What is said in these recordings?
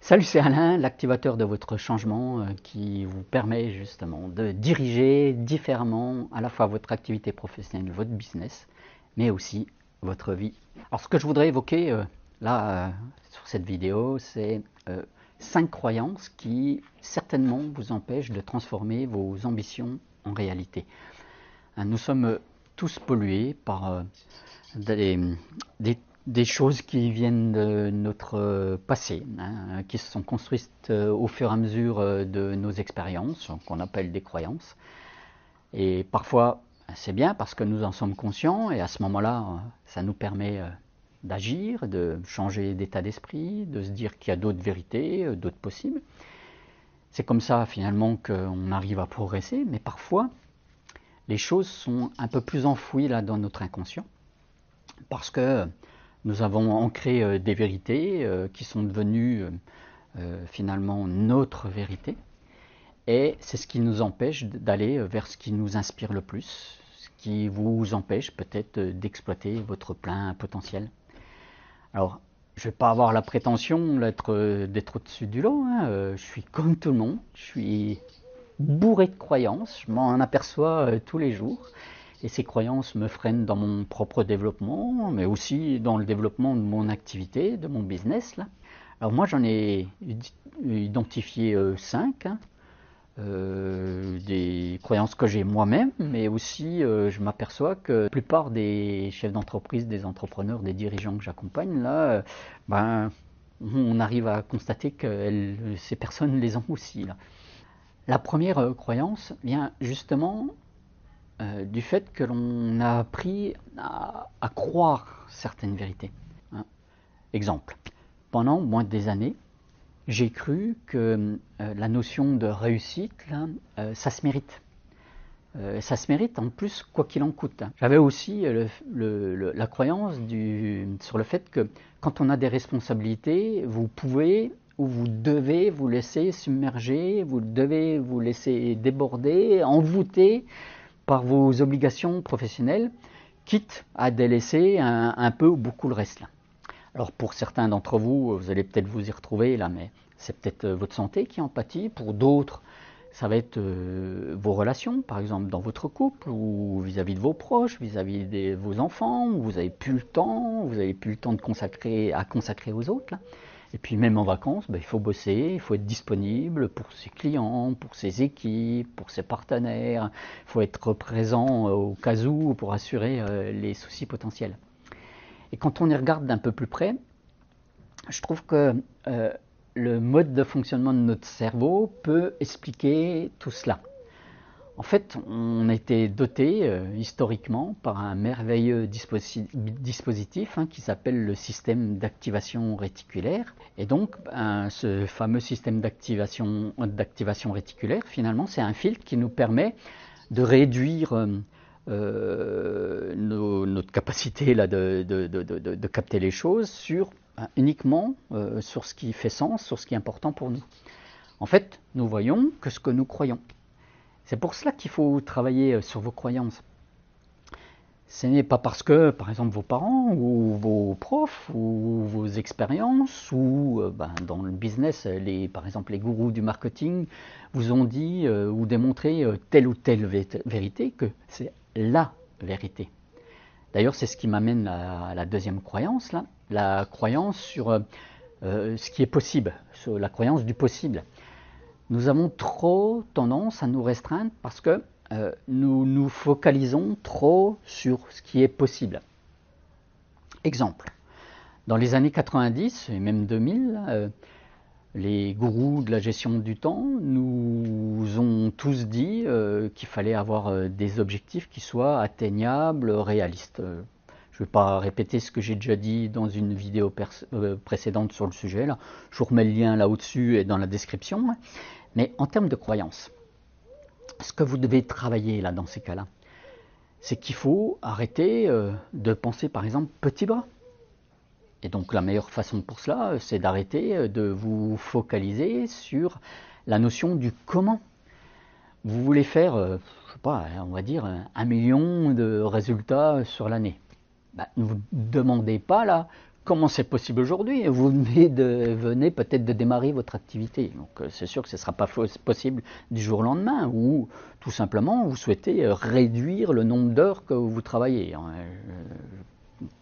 Salut, c'est Alain, l'activateur de votre changement qui vous permet justement de diriger différemment à la fois votre activité professionnelle, votre business, mais aussi votre vie. Alors ce que je voudrais évoquer sur cette vidéo, c'est 5 croyances qui certainement vous empêchent de transformer vos ambitions en réalité. Nous sommes tous pollués par des choses qui viennent de notre passé, qui se sont construites au fur et à mesure de nos expériences, qu'on appelle des croyances. Et parfois, c'est bien parce que nous en sommes conscients, et à ce moment-là, ça nous permet d'agir, de changer d'état d'esprit, de se dire qu'il y a d'autres vérités, d'autres possibles. C'est comme ça, finalement, qu'on arrive à progresser, mais parfois, les choses sont un peu plus enfouies là, dans notre inconscient, parce que nous avons ancré des vérités qui sont devenues finalement notre vérité. Et c'est ce qui nous empêche d'aller vers ce qui nous inspire le plus, ce qui vous empêche peut-être d'exploiter votre plein potentiel. Alors, je ne vais pas avoir la prétention d'être au-dessus du lot, je suis comme tout le monde, je suis bourré de croyances, je m'en aperçois tous les jours. Et ces croyances me freinent dans mon propre développement, mais aussi dans le développement de mon activité, de mon business. Là. Alors moi, j'en ai identifié 5, des croyances que j'ai moi-même, mais aussi je m'aperçois que la plupart des chefs d'entreprise, des entrepreneurs, des dirigeants que j'accompagne, là, on arrive à constater que ces personnes les ont aussi. Là. La première croyance vient justement du fait que l'on a appris à croire certaines vérités. Exemple, pendant moins des années, j'ai cru que la notion de réussite, là, ça se mérite. Ça se mérite en plus quoi qu'il en coûte. J'avais aussi la croyance sur le fait que quand on a des responsabilités, vous pouvez ou vous devez vous laisser submerger, vous devez vous laisser déborder, envoûter par vos obligations professionnelles, quitte à délaisser un peu ou beaucoup le reste. Là. Alors pour certains d'entre vous, vous allez peut-être vous y retrouver là, mais c'est peut-être votre santé qui en pâtit. Pour d'autres, ça va être vos relations, par exemple dans votre couple ou vis-à-vis de vos proches, vis-à-vis de vos enfants, où vous n'avez plus le temps, de consacrer aux autres. Là. Et puis même en vacances, il faut bosser, il faut être disponible pour ses clients, pour ses équipes, pour ses partenaires. Il faut être présent au cas où pour assurer les soucis potentiels. Et quand on y regarde d'un peu plus près, je trouve que le mode de fonctionnement de notre cerveau peut expliquer tout cela. En fait, on a été doté historiquement par un merveilleux dispositif qui s'appelle le système d'activation réticulaire. Et donc, ce fameux système d'activation réticulaire, finalement, c'est un filtre qui nous permet de réduire notre capacité là, de capter les choses uniquement sur ce qui fait sens, sur ce qui est important pour nous. En fait, nous voyons que ce que nous croyons. C'est pour cela qu'il faut travailler sur vos croyances. Ce n'est pas parce que, par exemple, vos parents ou vos profs ou vos expériences ou dans le business, par exemple les gourous du marketing vous ont dit ou démontré telle ou telle vérité que c'est la vérité. D'ailleurs, c'est ce qui m'amène à la deuxième croyance, là, la croyance sur ce qui est possible, sur la croyance du possible. Nous avons trop tendance à nous restreindre parce que nous nous focalisons trop sur ce qui est possible. Exemple, dans les années 90 et même 2000, les gourous de la gestion du temps nous ont tous dit qu'il fallait avoir des objectifs qui soient atteignables, réalistes. Je ne vais pas répéter ce que j'ai déjà dit dans une vidéo précédente sur le sujet. Là. Je vous remets le lien là au-dessus et dans la description. Mais en termes de croyances, ce que vous devez travailler là dans ces cas-là, c'est qu'il faut arrêter de penser par exemple petit bras. Et donc la meilleure façon pour cela, c'est d'arrêter de vous focaliser sur la notion du comment. Vous voulez faire, je sais pas, on va dire 1 million de résultats sur l'année. Ne vous demandez pas là comment c'est possible aujourd'hui? Vous venez peut-être de démarrer votre activité, donc c'est sûr que ce ne sera pas possible du jour au lendemain, ou tout simplement vous souhaitez réduire le nombre d'heures que vous travaillez.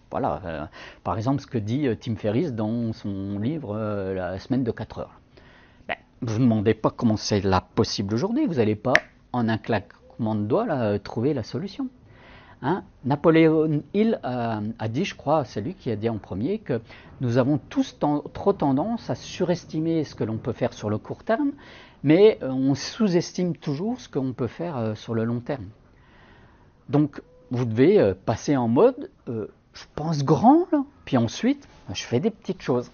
Voilà, par exemple ce que dit Tim Ferriss dans son livre La semaine de 4 heures. Ben, vous ne demandez pas comment c'est là possible aujourd'hui, vous n'allez pas en un claquement de doigts là, trouver la solution. Hein, Napoléon Hill a dit, je crois, c'est lui qui a dit en premier, que nous avons tous trop tendance à surestimer ce que l'on peut faire sur le court terme, mais on sous-estime toujours ce qu'on peut faire sur le long terme. Donc, vous devez passer en mode, je pense grand, là, puis ensuite, je fais des petites choses.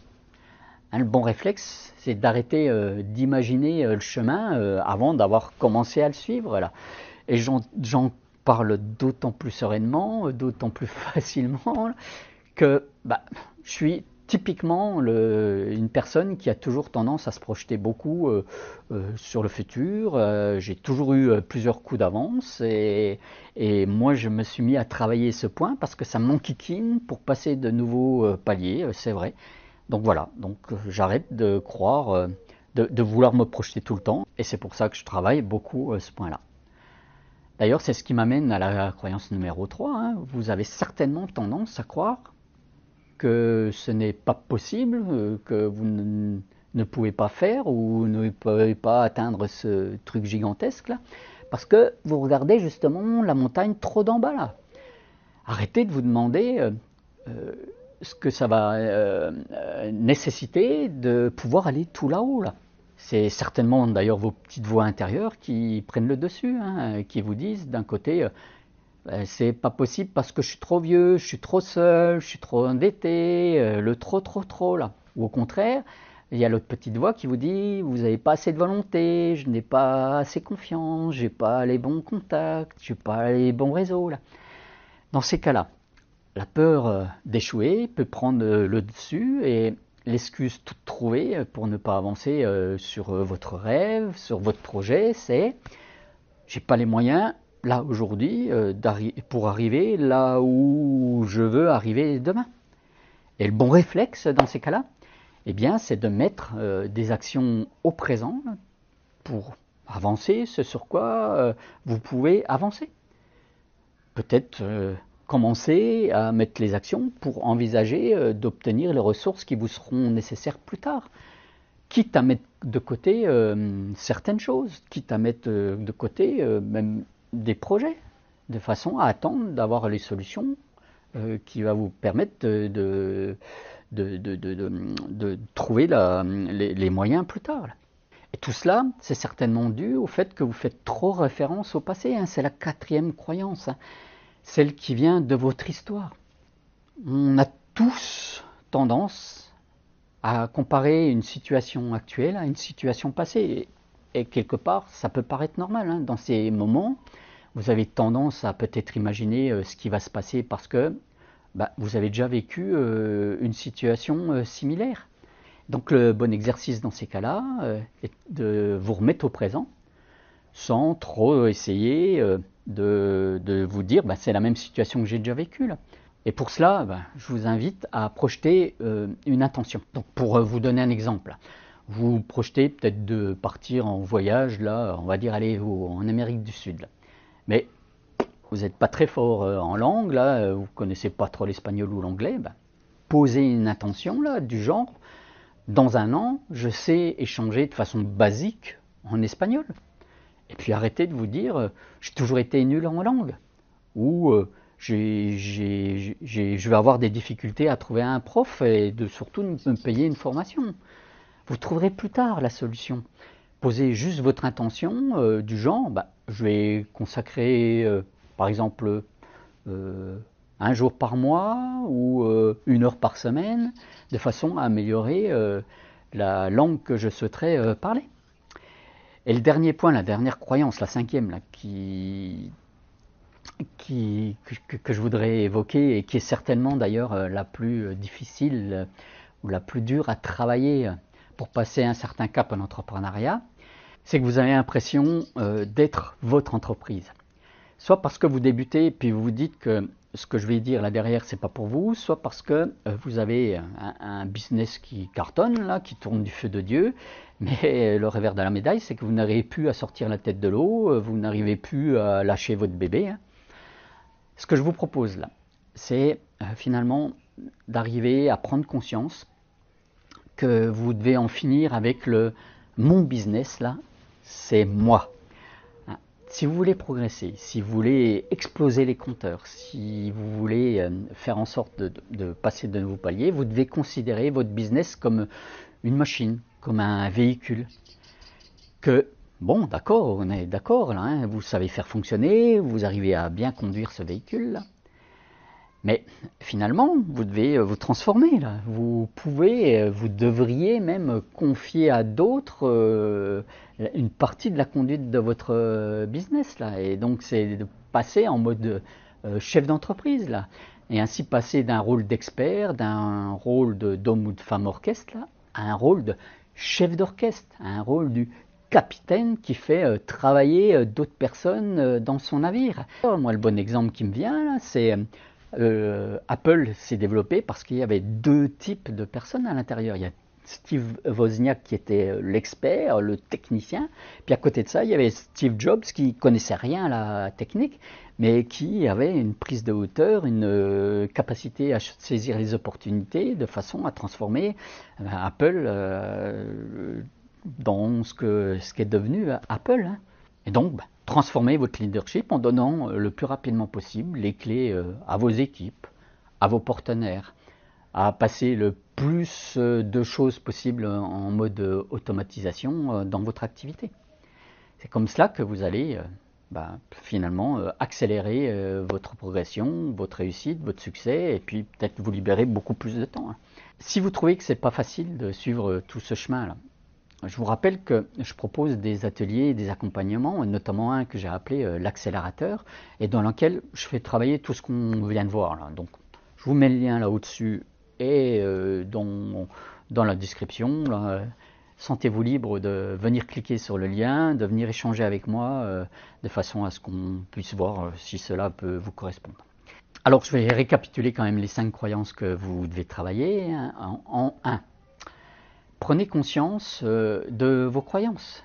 Hein, le bon réflexe, c'est d'arrêter d'imaginer le chemin avant d'avoir commencé à le suivre. Là. Et j'en parle d'autant plus sereinement, d'autant plus facilement, que je suis typiquement une personne qui a toujours tendance à se projeter beaucoup sur le futur. J'ai toujours eu plusieurs coups d'avance et moi je me suis mis à travailler ce point parce que ça m'enquiquine pour passer de nouveaux paliers, c'est vrai. Donc voilà, j'arrête de croire, de vouloir me projeter tout le temps et c'est pour ça que je travaille beaucoup ce point-là. D'ailleurs, c'est ce qui m'amène à la croyance numéro 3. Hein. Vous avez certainement tendance à croire que ce n'est pas possible, que vous ne pouvez pas faire ou ne pouvez pas atteindre ce truc gigantesque là, parce que vous regardez justement la montagne trop d'en bas là. Arrêtez de vous demander ce que ça va nécessiter de pouvoir aller tout là-haut là. C'est certainement d'ailleurs vos petites voix intérieures qui prennent le dessus, hein, qui vous disent d'un côté c'est pas possible parce que je suis trop vieux, je suis trop seul, je suis trop endetté, le trop là. Ou au contraire, il y a l'autre petite voix qui vous dit vous n'avez pas assez de volonté, je n'ai pas assez confiance, j'ai pas les bons contacts, j'ai pas les bons réseaux là. Dans ces cas-là, la peur d'échouer peut prendre le dessus et l'excuse toute trouvée pour ne pas avancer sur votre rêve, sur votre projet, c'est j'ai pas les moyens là aujourd'hui pour arriver là où je veux arriver demain. Et le bon réflexe dans ces cas-là, eh bien, c'est de mettre des actions au présent pour avancer ce sur quoi vous pouvez avancer. Peut-être commencer à mettre les actions pour envisager d'obtenir les ressources qui vous seront nécessaires plus tard. Quitte à mettre de côté certaines choses, quitte à mettre de côté même des projets, de façon à attendre d'avoir les solutions qui va vous permettre de trouver les moyens plus tard. Et tout cela, c'est certainement dû au fait que vous faites trop référence au passé. Hein, c'est la 4e croyance. Hein. Celle qui vient de votre histoire. On a tous tendance à comparer une situation actuelle à une situation passée. Et quelque part, ça peut paraître normal. Hein. Dans ces moments, vous avez tendance à peut-être imaginer ce qui va se passer parce que vous avez déjà vécu une situation similaire. Donc le bon exercice dans ces cas-là est de vous remettre au présent sans trop essayer de vous dire c'est la même situation que j'ai déjà vécue là. Et pour cela, je vous invite à projeter une intention. Donc pour vous donner un exemple, vous projetez peut-être de partir en voyage là, on va dire aller en Amérique du Sud. Là. Mais vous n'êtes pas très fort en langue là, vous connaissez pas trop l'espagnol ou l'anglais. Posez une intention là du genre dans un an, je sais échanger de façon basique en espagnol. Et puis arrêtez de vous dire j'ai toujours été nul en langue ou je vais avoir des difficultés à trouver un prof et de surtout me payer une formation. Vous trouverez plus tard la solution. Posez juste votre intention du genre je vais consacrer par exemple un jour par mois ou 1 heure par semaine de façon à améliorer la langue que je souhaiterais parler. Et le dernier point, la dernière croyance, la 5e, là, que je voudrais évoquer et qui est certainement d'ailleurs la plus difficile ou la plus dure à travailler pour passer un certain cap en entrepreneuriat, c'est que vous avez l'impression d'être votre entreprise. Soit parce que vous débutez et puis vous vous dites que ce que je vais dire là derrière, c'est pas pour vous, soit parce que vous avez un business qui cartonne, là, qui tourne du feu de Dieu, mais le revers de la médaille, c'est que vous n'arrivez plus à sortir la tête de l'eau, vous n'arrivez plus à lâcher votre bébé. Hein. Ce que je vous propose là, c'est finalement d'arriver à prendre conscience que vous devez en finir avec le mon business là, c'est moi. Si vous voulez progresser, si vous voulez exploser les compteurs, si vous voulez faire en sorte de passer de nouveaux paliers, vous devez considérer votre business comme une machine, comme un véhicule. Que, bon, d'accord, on est d'accord, là, hein, vous savez faire fonctionner, vous arrivez à bien conduire ce véhicule, là. Mais finalement, vous devez vous transformer, là. Vous pouvez, vous devriez même confier à d'autres une partie de la conduite de votre business, là. Et donc, c'est de passer en mode chef d'entreprise, là. Et ainsi passer d'un rôle d'expert, d'un rôle d'homme ou de femme orchestre, là, à un rôle de chef d'orchestre, à un rôle du capitaine qui fait travailler d'autres personnes dans son navire. Alors, moi, le bon exemple qui me vient, là, c'est... Apple s'est développé parce qu'il y avait deux types de personnes à l'intérieur. Il y a Steve Wozniak qui était l'expert, le technicien, puis à côté de ça, il y avait Steve Jobs qui connaissait rien à la technique, mais qui avait une prise de hauteur, une capacité à saisir les opportunités de façon à transformer Apple dans ce qu'est devenu Apple. Hein. Et donc, transformez votre leadership en donnant le plus rapidement possible les clés à vos équipes, à vos partenaires, à passer le plus de choses possibles en mode automatisation dans votre activité. C'est comme cela que vous allez finalement accélérer votre progression, votre réussite, votre succès, et puis peut-être vous libérer beaucoup plus de temps. Hein. Si vous trouvez que ce n'est pas facile de suivre tout ce chemin-là, je vous rappelle que je propose des ateliers et des accompagnements, notamment un que j'ai appelé l'accélérateur, et dans lequel je fais travailler tout ce qu'on vient de voir. Là. Donc, je vous mets le lien là au-dessus et dans la description. Là. Sentez-vous libre de venir cliquer sur le lien, de venir échanger avec moi, de façon à ce qu'on puisse voir si cela peut vous correspondre. Alors, je vais récapituler quand même les 5 croyances que vous devez travailler hein, en 1. Prenez conscience de vos croyances.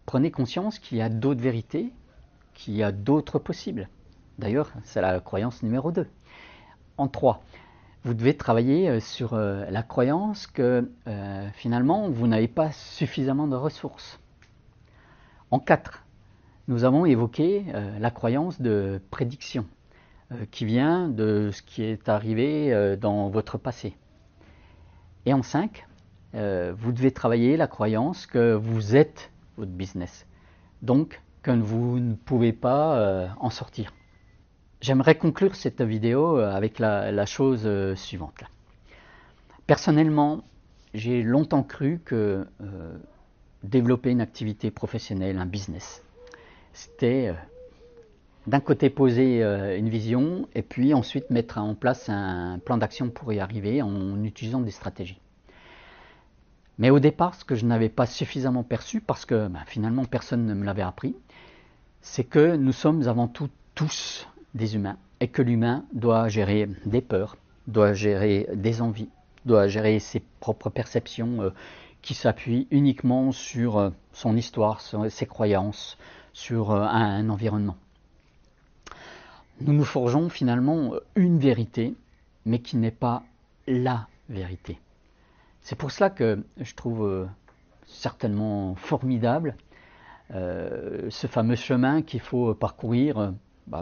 Prenez conscience qu'il y a d'autres vérités, qu'il y a d'autres possibles. D'ailleurs, c'est la croyance numéro 2. En 3, vous devez travailler sur la croyance que finalement, vous n'avez pas suffisamment de ressources. En 4, nous avons évoqué la croyance de prédiction, qui vient de ce qui est arrivé dans votre passé. Et en 5, vous devez travailler la croyance que vous êtes votre business, donc que vous ne pouvez pas en sortir. J'aimerais conclure cette vidéo avec la chose suivante. Personnellement, j'ai longtemps cru que développer une activité professionnelle, un business, c'était d'un côté poser une vision et puis ensuite mettre en place un plan d'action pour y arriver en utilisant des stratégies. Mais au départ, ce que je n'avais pas suffisamment perçu, parce que finalement personne ne me l'avait appris, c'est que nous sommes avant tout tous des humains, et que l'humain doit gérer des peurs, doit gérer des envies, doit gérer ses propres perceptions qui s'appuient uniquement sur son histoire, sur ses croyances, sur un environnement. Nous nous forgeons finalement une vérité, mais qui n'est pas la vérité. C'est pour cela que je trouve certainement formidable ce fameux chemin qu'il faut parcourir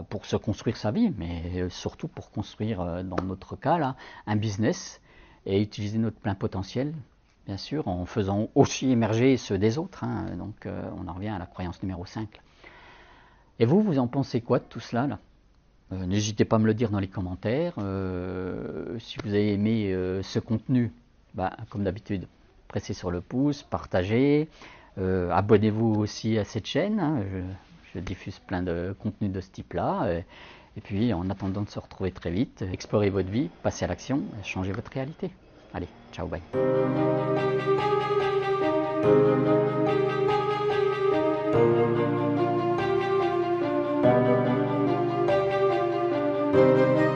pour se construire sa vie, mais surtout pour construire, dans notre cas, là, un business et utiliser notre plein potentiel, bien sûr, en faisant aussi émerger ceux des autres. Hein, donc on en revient à la croyance numéro 5. Et vous en pensez quoi de tout cela là n'hésitez pas à me le dire dans les commentaires. Si vous avez aimé ce contenu, comme d'habitude, pressez sur le pouce, partagez, abonnez-vous aussi à cette chaîne, hein, je diffuse plein de contenus de ce type-là, et puis en attendant de se retrouver très vite, explorez votre vie, passez à l'action, changez votre réalité. Allez, ciao, bye. Thank you.